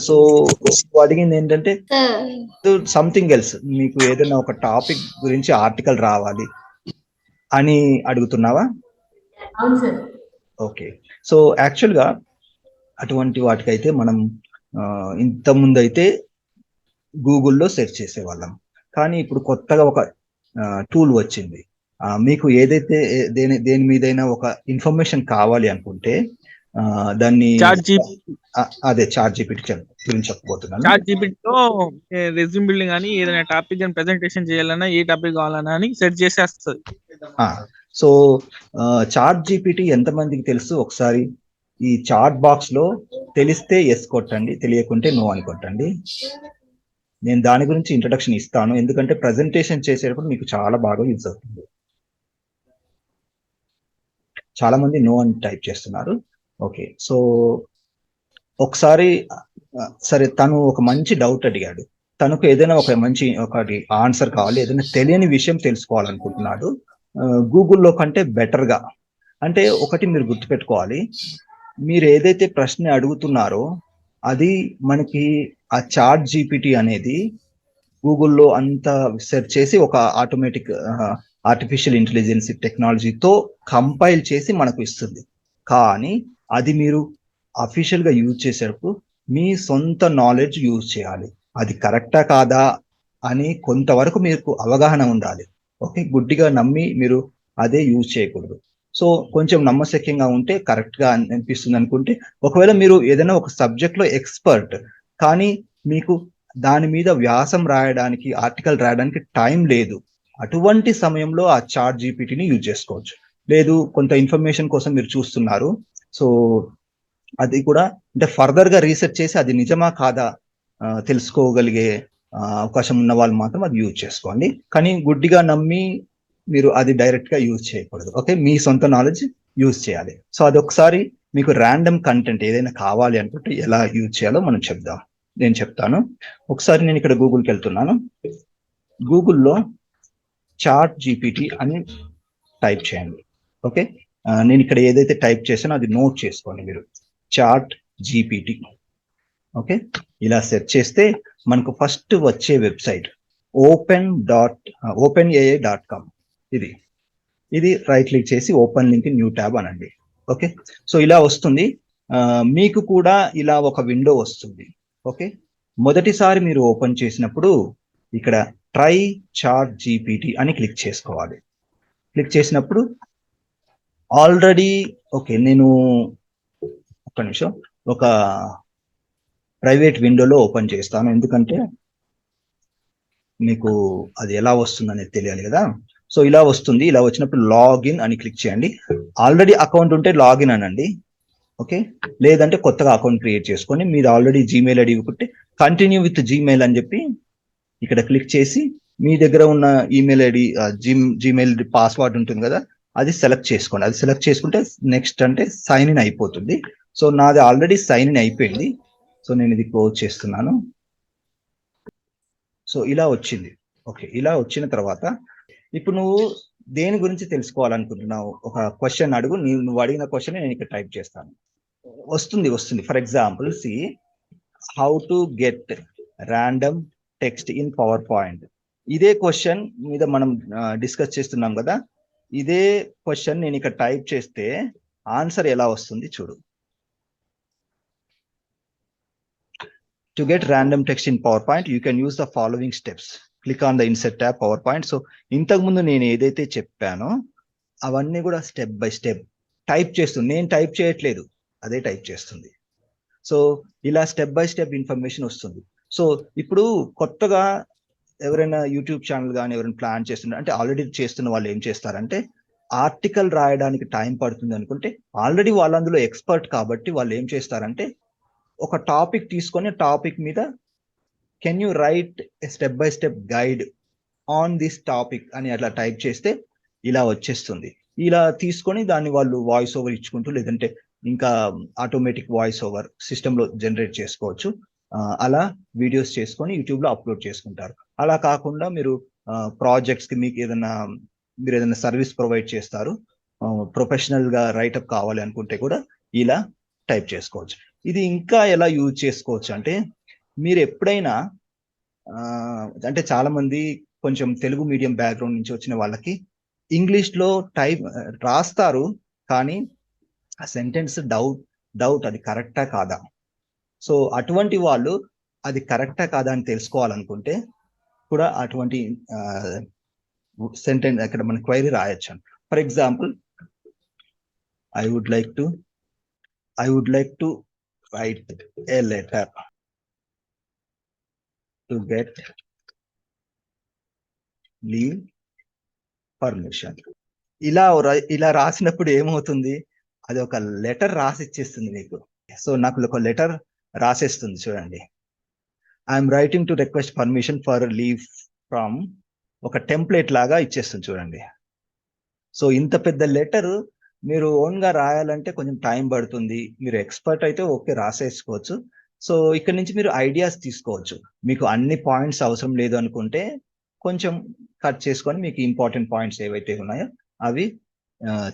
So అడిగింది ఏంటంటే something else, మీకు ఏదైనా ఒక టాపిక్ గురించి ఆర్టికల్ రావాలి అని అడుగుతున్నావా? అవును సార్. ఓకే. సో యాక్చువల్గా అటువంటి వాటికైతే మనం ఇంత ముందు అయితే గూగుల్లో సెర్చ్ చేసేవాళ్ళం, కానీ ఇప్పుడు కొత్తగా ఒక టూల్ వచ్చింది. మీకు ఏదైతే దేని మీదైనా ఒక ఇన్ఫర్మేషన్ కావాలి అనుకుంటే దాన్ని అదే చాట్ జీపీటీ గురించి చెప్పబోతున్నాను. చాట్ జీపీటీలో రెజ్యూమ్ బిల్డింగ్ అని ఏదైనా టాపిక్ అని ప్రెజెంటేషన్ చేయాలన్నా ఏ టాపిక్ కావాలన్నా అని సెర్చ్ చేసేస్తుంది. సో చాట్ జీపీటీ ఎంతమందికి తెలుసు? ఒకసారి ఈ చాట్ బాక్స్ లో తెలిస్తే ఎస్ కొట్టండి, తెలియకుంటే నో అని కొట్టండి. నేను దాని గురించి ఇంట్రడక్షన్ ఇస్తాను, ఎందుకంటే ప్రజెంటేషన్ చేసేటప్పుడు మీకు చాలా బాగా యూజ్ అవుతుంది. చాలా మంది నో అని టైప్ చేస్తున్నారు. ఓకే, సో ఒకసారి సరే, తను ఒక మంచి డౌట్ అడిగాడు. తనకు ఏదైనా ఒకటి ఆన్సర్ కావాలి, ఏదైనా తెలియని విషయం తెలుసుకోవాలనుకుంటున్నాడు గూగుల్లో కంటే బెటర్గా. అంటే ఒకటి మీరు గుర్తుపెట్టుకోవాలి, మీరు ఏదైతే ప్రశ్న అడుగుతున్నారో అది మనకి ఆ చాట్ జీపీటీ అనేది గూగుల్లో అంతా సెర్చ్ చేసి ఒక ఆటోమేటిక్ ఆర్టిఫిషియల్ ఇంటెలిజెన్స్ టెక్నాలజీతో కంపైల్ చేసి మనకు ఇస్తుంది. కానీ అది మీరు అఫీషియల్గా యూజ్ చేసేటప్పుడు మీ సొంత నాలెడ్జ్ యూజ్ చేయాలి. అది కరెక్టా కాదా అని కొంతవరకు మీకు అవగాహన ఉండాలి. ఓకే, గుడ్డిగా నమ్మి మీరు అదే యూజ్ చేయకూడదు. సో కొంచెం నమ్మశక్యంగా ఉంటే కరెక్ట్గా అనిపిస్తుంది అనుకుంటే, ఒకవేళ మీరు ఏదైనా ఒక సబ్జెక్ట్లో ఎక్స్పర్ట్ కానీ మీకు దాని మీద వ్యాసం రాయడానికి, ఆర్టికల్ రాయడానికి టైం లేదు, అటువంటి సమయంలో ఆ చాట్ జీపీటీని యూజ్ చేసుకోవచ్చు. లేదు, కొంత ఇన్ఫర్మేషన్ కోసం మీరు చూస్తున్నారు, సో అది కూడా అంటే ఫర్దర్గా రీసెర్చ్ చేసి అది నిజమా కాదా తెలుసుకోగలిగే అవకాశం ఉన్న వాళ్ళు మాత్రం అది యూజ్ చేసుకోండి. కానీ గుడ్డిగా నమ్మి మీరు అది డైరెక్ట్గా యూజ్ చేయకూడదు. ఓకే, మీ సొంత నాలెడ్జ్ యూజ్ చేయాలి. సో అదొకసారి మీకు ర్యాండమ్ కంటెంట్ ఏదైనా కావాలి అనుకుంటే ఎలా యూజ్ చేయాలో నేను చెప్తాను. ఒకసారి నేను ఇక్కడ గూగుల్కి వెళ్తున్నాను. గూగుల్లో చాట్ జీపీటీ అని టైప్ చేయండి. ఓకే, నేను ఇక్కడ ఏదైతే టైప్ చేశానో అది నోట్ చేసుకోండి మీరు, చాట్ జీపీటీ. ఓకే, ఇలా సెర్చ్ చేస్తే మనకు ఫస్ట్ వచ్చే వెబ్సైట్ openai.com. ఇది రైట్ క్లిక్ చేసి ఓపెన్ లింక్ న్యూ ట్యాబ్ అనండి. ఓకే, సో ఇలా వస్తుంది. మీకు కూడా ఇలా ఒక విండో వస్తుంది. ఓకే, మొదటిసారి మీరు ఓపెన్ చేసినప్పుడు ఇక్కడ ట్రై చాట్ జీపీటీ అని క్లిక్ చేసుకోవాలి. క్లిక్ చేసినప్పుడు ఆల్రెడీ ఓకే, నేను ఒక్క నిమిషం ఒక ప్రైవేట్ విండోలో ఓపెన్ చేస్తాను, ఎందుకంటే మీకు అది ఎలా వస్తుందనేది తెలియాలి కదా. సో ఇలా వస్తుంది. ఇలా వచ్చినప్పుడు లాగిన్ అని క్లిక్ చేయండి. ఆల్రెడీ అకౌంట్ ఉంటే లాగిన్ అనండి. ఓకే, లేదంటే కొత్తగా అకౌంట్ క్రియేట్ చేసుకోండి. మీరు ఆల్రెడీ జీమెయిల్ ఐడి ఇవ్వకుంటే కంటిన్యూ విత్ జీమెయిల్ అని చెప్పి ఇక్కడ క్లిక్ చేసి మీ దగ్గర ఉన్న ఈమెయిల్ ఐడి జీమెయిల్ పాస్వర్డ్ ఉంటుంది కదా, అది సెలెక్ట్ చేసుకోండి. అది సెలెక్ట్ చేసుకుంటే నెక్స్ట్ అంటే సైన్ ఇన్ అయిపోతుంది. సో నాది ఆల్రెడీ సైన్ ఇన్ అయిపోయింది. సో నేను ఇది క్లోజ్ చేస్తున్నాను. సో ఇలా వచ్చింది. ఓకే, ఇలా వచ్చిన తర్వాత ఇప్పుడు నువ్వు దేని గురించి తెలుసుకోవాలనుకుంటున్నావు? ఒక క్వశ్చన్ అడుగు. నువ్వు అడిగిన క్వశ్చన్ నేను ఇక్కడ టైప్ చేస్తాను. వస్తుంది. For example, see how to get random text in power point. ఇదే క్వశ్చన్ మీద మనం డిస్కస్ చేస్తున్నాం కదా, ఇదే క్వశ్చన్ నేను ఇక్కడ టైప్ చేస్తే ఆన్సర్ ఎలా వస్తుంది చూడు. To get random text in PowerPoint, you can use the following steps. Click on the Insert tab, PowerPoint. So ఇంతకుముందు నేను ఏదైతే చెప్పానో అవన్నీ కూడా స్టెప్ బై స్టెప్ టైప్ చేస్తుంది. నేను టైప్ చేయట్లేదు, అదే టైప్ చేస్తుంది. సో ఇలా స్టెప్ బై స్టెప్ ఇన్ఫర్మేషన్ వస్తుంది. సో ఇప్పుడు కొత్తగా ఎవరైనా యూట్యూబ్ ఛానల్ కానీ ఎవరైనా ప్లాన్ చేస్తున్నారు అంటే, ఆల్రెడీ చేస్తున్న వాళ్ళు ఏం చేస్తారంటే, ఆర్టికల్ రాయడానికి టైం పడుతుంది అనుకుంటే ఆల్రెడీ వాళ్ళు అందులో ఎక్స్పర్ట్ కాబట్టి వాళ్ళు ఏం చేస్తారంటే, ఒక టాపిక్ తీసుకొని టాపిక్ మీద can you right step by step guide on this topic అని అట్లా టైప్ చేస్తే ఇలా వచ్చేస్తుంది. ఇలా తీసుకొని దాన్ని వాళ్ళు వాయిస్ ఓవర్ ఇచ్చుకుంటూ, లేదంటే ఇంకా ఆటోమేటిక్ వాయిస్ ఓవర్ సిస్టంలో జనరేట్ చేసుకోవచ్చు. అలా వీడియోస్ చేసుకొని యూట్యూబ్లో అప్లోడ్ చేసుకుంటారు. అలా కాకుండా మీరు ప్రాజెక్ట్స్కి మీరు ఏదైనా సర్వీస్ ప్రొవైడ్ చేస్తారు, ప్రొఫెషనల్గా రైటప్ కావాలి అనుకుంటే కూడా ఇలా టైప్ చేసుకోవచ్చు. ఇది ఇంకా ఎలా యూజ్ చేసుకోవచ్చు అంటే, మీరు ఎప్పుడైనా అంటే చాలా మంది కొంచెం తెలుగు మీడియం బ్యాక్గ్రౌండ్ నుంచి వచ్చిన వాళ్ళకి ఇంగ్లీష్లో టైప్ రాస్తారు, కానీ ఆ సెంటెన్స్ డౌట్ అది కరెక్టా కాదా. సో అటువంటి వాళ్ళు అది కరెక్టా కాదా అని తెలుసుకోవాలనుకుంటే కూడా అటువంటి సెంటెన్స్ అక్కడ మన క్వైరీ రాయొచ్చు. For example, I would like to write a letter to get leave permission. ఇలా రాసినప్పుడు ఏమవుతుంది, అది ఒక లెటర్ రాసి ఇచ్చేస్తుంది మీకు. సో నాకు ఒక లెటర్ రాసేస్తుంది చూడండి. I'm writing to request permission for leave from, ఒక టెంప్లెట్ లాగా ఇచ్చేస్తుంది చూడండి. సో ఇంత పెద్ద లెటర్ మీరు ఓన్ గా రాయాలంటే కొంచెం టైం పడుతుంది. మీరు ఎక్స్పర్ట్ అయితే ఓకే రాసేసుకోవచ్చు. సో ఇక్కడ నుంచి మీరు ఐడియాస్ తీసుకోవచ్చు. మీకు అన్ని పాయింట్స్ అవసరం లేదు అనుకుంటే కొంచెం కట్ చేసుకొని మీకు ఇంపార్టెంట్ పాయింట్స్ ఏవైతే ఉన్నాయో అవి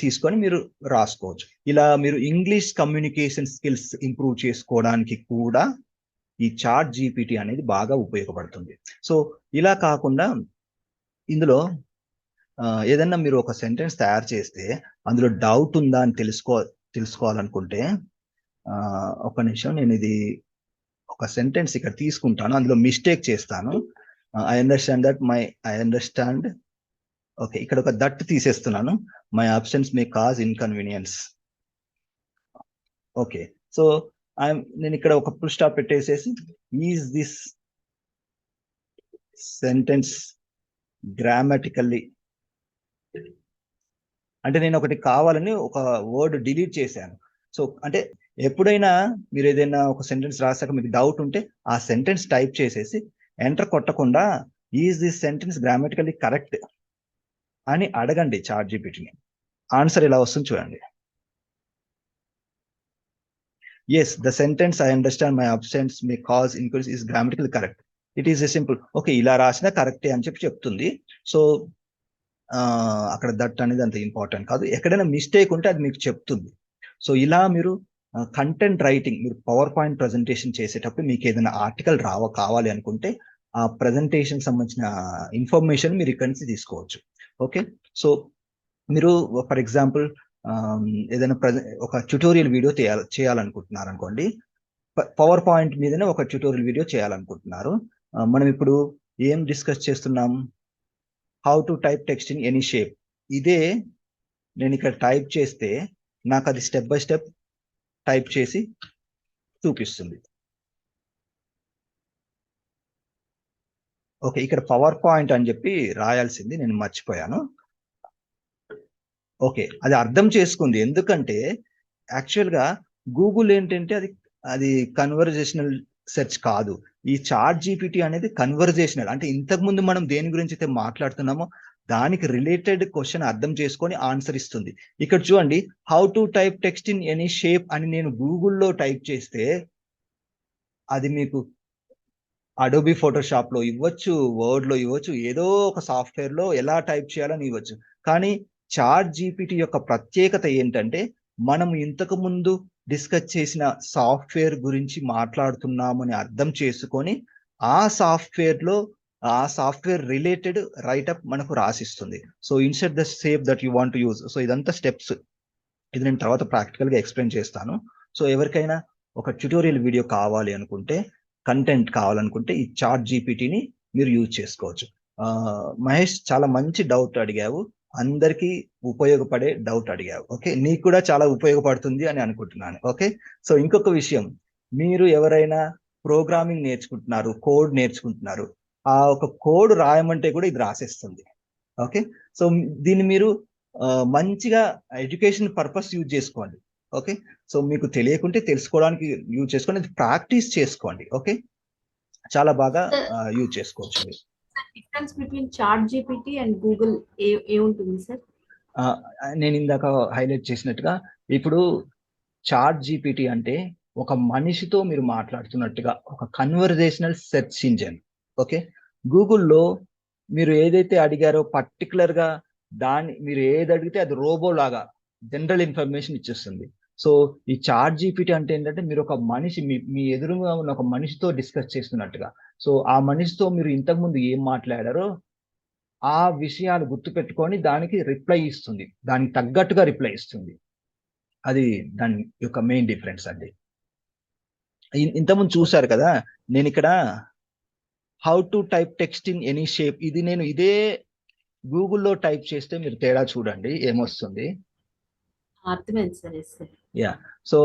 తీసుకొని మీరు రాసుకోవచ్చు. ఇలా మీరు ఇంగ్లీష్ కమ్యూనికేషన్ స్కిల్స్ ఇంప్రూవ్ చేసుకోవడానికి కూడా ఈ చాట్ జీపీటీ అనేది బాగా ఉపయోగపడుతుంది. సో ఇలా కాకుండా ఇందులో ఏదన్నా మీరు ఒక సెంటెన్స్ తయారు చేస్తే అందులో డౌట్ ఉందా అని తెలుసుకోవాలనుకుంటే ఒక నిమిషం, నేను ఇది ఒక సెంటెన్స్ ఇక్కడ తీసుకుంటాను, అందులో మిస్టేక్ చేస్తాను. ఐ అండర్స్టాండ్ ఓకే, ఇక్కడ ఒక దట్ తీసేస్తున్నాను. My absence may cause inconvenience. Okay, so నేను ఇక్కడ ఒక ఫుల్ స్టాప్ పెట్టేసేసి ఈజ్ దిస్ సెంటెన్స్ గ్రామటికల్లీ, అంటే నేను ఒకటి కావాలని ఒక వర్డ్ డిలీట్ చేశాను. సో అంటే ఎప్పుడైనా మీరు ఏదైనా ఒక సెంటెన్స్ రాసాక మీకు డౌట్ ఉంటే ఆ సెంటెన్స్ టైప్ చేసేసి ఎంటర్ కొట్టకుండా is this sentence grammatically correct అని అడగండి చాట్ జీపీటీని. ఆన్సర్ ఇలా వస్తుంది చూడండి. Yes, the sentence I understand my absence may cause increase is grammatically correct. It is a simple. Okay, ఇలా రాసినా కరెక్టే అని చెప్తుంది. సో అక్కడ దట్ అనేది అంత ఇంపార్టెంట్ కాదు. ఎక్కడైనా మిస్టేక్ ఉంటే అది మీకు చెప్తుంది. సో ఇలా మీరు కంటెంట్ రైటింగ్, మీరు పవర్ పాయింట్ ప్రజెంటేషన్ చేసేటప్పుడు మీకు ఏదైనా ఆర్టికల్ కావాలి అనుకుంటే ఆ ప్రజెంటేషన్ సంబంధించిన ఇన్ఫర్మేషన్ మీరు ఇక్కడి నుంచి తీసుకోవచ్చు. ఓకే, సో మీరు ఫర్ ఎగ్జాంపుల్ ఏదైనా ఒక ట్యుటోరియల్ వీడియో చేయాలనుకుంటున్నారు అనుకోండి. పవర్ పాయింట్ మీదనే ఒక ట్యుటోరియల్ వీడియో చేయాలనుకుంటున్నారు. మనం ఇప్పుడు ఏం డిస్కస్ చేస్తున్నాం, how to type text in any shape. ఇదే నేను ఇక్కడ టైప్ చేస్తే నాకు అది స్టెప్ బై స్టెప్ టైప్ చేసి చూపిస్తుంది. ఓకే, ఇక్కడ పవర్ పాయింట్ అని చెప్పి రాయాల్సింది నేను మర్చిపోయాను. ఓకే, అది అర్థం చేసుకుంది. ఎందుకంటే యాక్చువల్గా గూగుల్ ఏంటంటే అది కన్వర్జేషనల్ సెర్చ్ కాదు. ఈ చాట్ జీపీటీ అనేది కన్వర్జేషనల్, అంటే ఇంతకు ముందు మనం దేని గురించి అయితే మాట్లాడుతున్నామో దానికి రిలేటెడ్ క్వశ్చన్ అర్థం చేసుకొని ఆన్సర్ ఇస్తుంది. ఇక్కడ చూడండి, how to type text in any shape అని నేను గూగుల్లో టైప్ చేస్తే అది మీకు అడోబీ ఫోటోషాప్ లో ఇవ్వచ్చు, వర్డ్ లో ఇవ్వచ్చు, ఏదో ఒక సాఫ్ట్వేర్ లో ఎలా టైప్ చేయాలని ఇవ్వచ్చు. కానీ చాట్ జీపీటీ యొక్క ప్రత్యేకత ఏంటంటే మనం ఇంతకు ముందు డిస్కస్ చేసిన సాఫ్ట్వేర్ గురించి మాట్లాడుతున్నామని అర్థం చేసుకొని ఆ సాఫ్ట్వేర్ రిలేటెడ్ రైటప్ మనకు రాసిస్తుంది. So insert the shape that you want to use. So ఇదంతా స్టెప్స్, ఇది నేను తర్వాత ప్రాక్టికల్ గా ఎక్స్ప్లెయిన్ చేస్తాను. సో ఎవరికైనా ఒక ట్యుటోరియల్ వీడియో కావాలి అనుకుంటే, కంటెంట్ కావాలనుకుంటే ఈ చాట్ జీపీటీని మీరు యూజ్ చేసుకోవచ్చు. మహేష్, చాలా మంచి డౌట్ అడిగావు, అందరికీ ఉపయోగపడే డౌట్ అడిగావు. ఓకే, నీకు కూడా చాలా ఉపయోగపడుతుంది అని అనుకుంటున్నాను. ఓకే, సో ఇంకొక విషయం, మీరు ఎవరైనా ప్రోగ్రామింగ్ నేర్చుకుంటున్నారు, కోడ్ నేర్చుకుంటున్నారు, ఆ ఒక కోడ్ రాయమంటే కూడా ఇది రాసేస్తుంది. ఓకే, సో దీన్ని మీరు మంచిగా ఎడ్యుకేషన్ పర్పస్ యూజ్ చేసుకోండి. ఓకే, సో మీకు తెలియకుంటే తెలుసుకోవడానికి యూజ్ చేసుకోండి, ప్రాక్టీస్ చేసుకోండి. ఓకే, చాలా బాగా యూజ్ చేసుకోవచ్చు. Difference between chat GPT and Google ఏముంటుంది సార్? నేను ఇందాక హైలైట్ చేసినట్టుగా ఇప్పుడు చాట్ జీపీటీ అంటే ఒక మనిషితో మీరు మాట్లాడుతున్నట్టుగా ఒక కన్వర్జేషనల్ సెర్చ్ ఇంజిన్. ఓకే, గూగుల్లో మీరు ఏదైతే అడిగారో పర్టికులర్ గా మీరు ఏది అడిగితే అది రోబో లాగా జనరల్ ఇన్ఫర్మేషన్ ఇచ్చేస్తుంది. సో ఈ చాట్ జీపీటీ అంటే ఏంటంటే మీరు ఒక మనిషి మీ ఎదురుగా ఉన్న ఒక మనిషితో డిస్కస్ చేస్తున్నట్టుగా. సో ఆ మనిషితో మీరు ఇంతకుముందు ఏం మాట్లాడారో ఆ విషయాలు గుర్తుపెట్టుకొని దానికి రిప్లై ఇస్తుంది. దానికి తగ్గట్టుగా రిప్లై ఇస్తుంది. అది దాని యొక్క మెయిన్ డిఫరెన్స్ అండి. ఇంతకుముందు చూసారు కదా! నేనిక్కడ how to type text in any shape నేను ఇదే గూగుల్‌లో టైప్ చేస్తే మీరు తేడా చూడండి ఏమొస్తుంది. అర్థమైంది sir. Yes sir. Yeah! So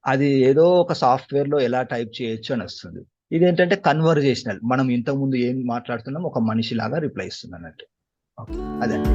అది ఏదో ఒక సాఫ్ట్‌వేర్‌లో ఎలా టైప్ చేయొచ్చు అని వస్తుంది. ఇదేంటంటే కన్వర్జేషనల్. మనం ఇంతకుముందు ఏం మాట్లాడుతున్నామో ఒక మనిషిలాగా రిప్లై ఇస్తుందన్నట్టు. ఓకే. అదండి.